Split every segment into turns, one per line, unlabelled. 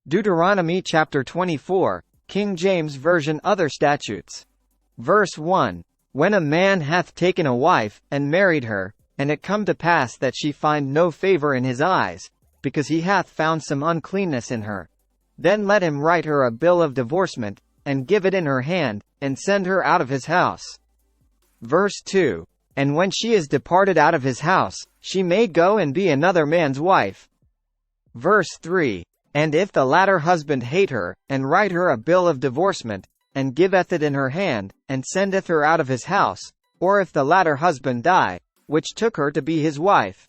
Deuteronomy chapter 24, King James Version. Other statutes. Verse 1. When a man hath taken a wife, and married her, and it come to pass that she find no favor in his eyes, because he hath found some uncleanness in her, then let him write her a bill of divorcement, and give it in her hand, and send her out of his house. Verse 2. And when she is departed out of his house, she may go and be another man's wife. Verse 3. And if the latter husband hate her, and write her a bill of divorcement, and giveth it in her hand, and sendeth her out of his house, or if the latter husband die, which took her to be his wife.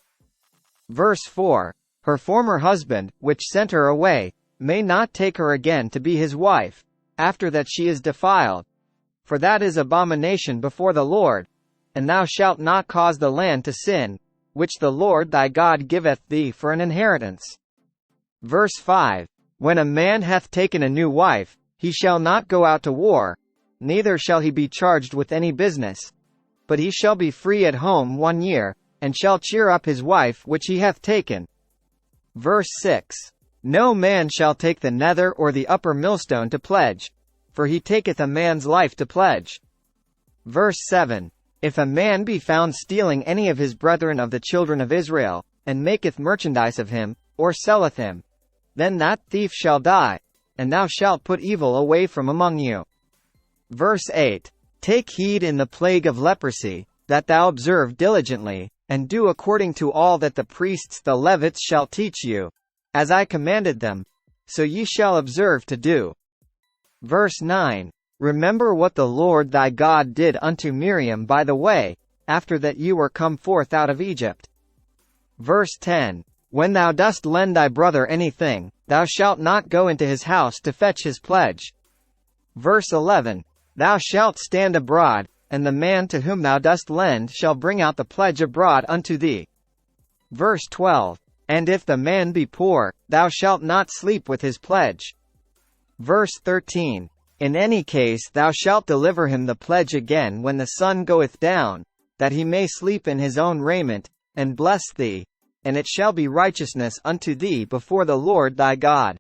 Verse 4. Her former husband, which sent her away, may not take her again to be his wife, after that she is defiled. For that is abomination before the Lord. And thou shalt not cause the land to sin, which the Lord thy God giveth thee for an inheritance. Verse 5. When a man hath taken a new wife, he shall not go out to war, neither shall he be charged with any business. But he shall be free at home 1 year, and shall cheer up his wife which he hath taken. Verse 6. No man shall take the nether or the upper millstone to pledge, for he taketh a man's life to pledge. Verse 7. If a man be found stealing any of his brethren of the children of Israel, and maketh merchandise of him, or selleth him, then that thief shall die, and thou shalt put evil away from among you. Verse 8. Take heed in the plague of leprosy, that thou observe diligently, and do according to all that the priests the Levites shall teach you, as I commanded them, so ye shall observe to do. Verse 9. Remember what the Lord thy God did unto Miriam by the way, after that ye were come forth out of Egypt. Verse 10. When thou dost lend thy brother anything, thou shalt not go into his house to fetch his pledge. Verse 11. Thou shalt stand abroad, and the man to whom thou dost lend shall bring out the pledge abroad unto thee. Verse 12. And if the man be poor, thou shalt not sleep with his pledge. Verse 13. In any case thou shalt deliver him the pledge again when the sun goeth down, that he may sleep in his own raiment, and bless thee, and it shall be righteousness unto thee before the Lord thy God.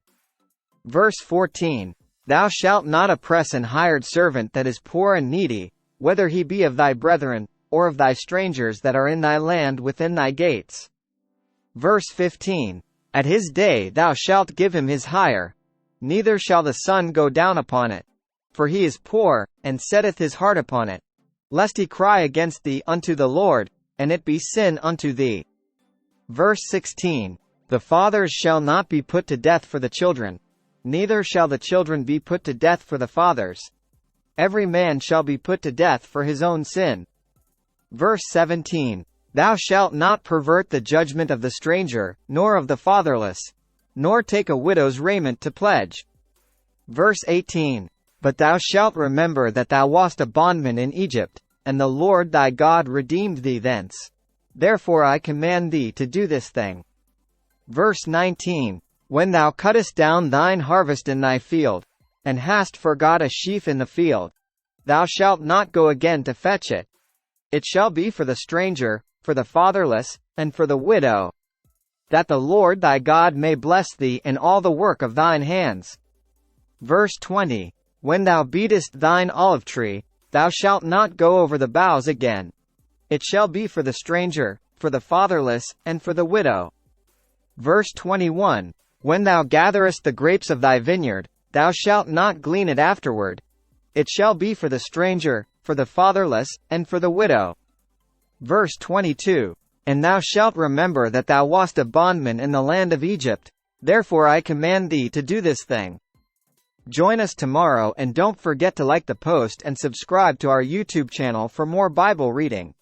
Verse 14. Thou shalt not oppress an hired servant that is poor and needy, whether he be of thy brethren, or of thy strangers that are in thy land within thy gates. Verse 15. At his day thou shalt give him his hire, neither shall the sun go down upon it, for he is poor, and setteth his heart upon it, lest he cry against thee unto the Lord, and it be sin unto thee. Verse 16. The fathers shall not be put to death for the children, neither shall the children be put to death for the fathers. Every man shall be put to death for his own sin. Verse 17. Thou shalt not pervert the judgment of the stranger, nor of the fatherless, nor take a widow's raiment to pledge. Verse 18. But thou shalt remember that thou wast a bondman in Egypt, and the Lord thy God redeemed thee thence. Therefore I command thee to do this thing. Verse 19. When thou cuttest down thine harvest in thy field, and hast forgot a sheaf in the field, thou shalt not go again to fetch it. It shall be for the stranger, for the fatherless, and for the widow, that the Lord thy God may bless thee in all the work of thine hands. Verse 20. When thou beatest thine olive tree, thou shalt not go over the boughs again. It shall be for the stranger, for the fatherless, and for the widow. Verse 21. When thou gatherest the grapes of thy vineyard, thou shalt not glean it afterward. It shall be for the stranger, for the fatherless, and for the widow. Verse 22. And thou shalt remember that thou wast a bondman in the land of Egypt, therefore I command thee to do this thing. Join us tomorrow and don't forget to like the post and subscribe to our YouTube channel for more Bible reading.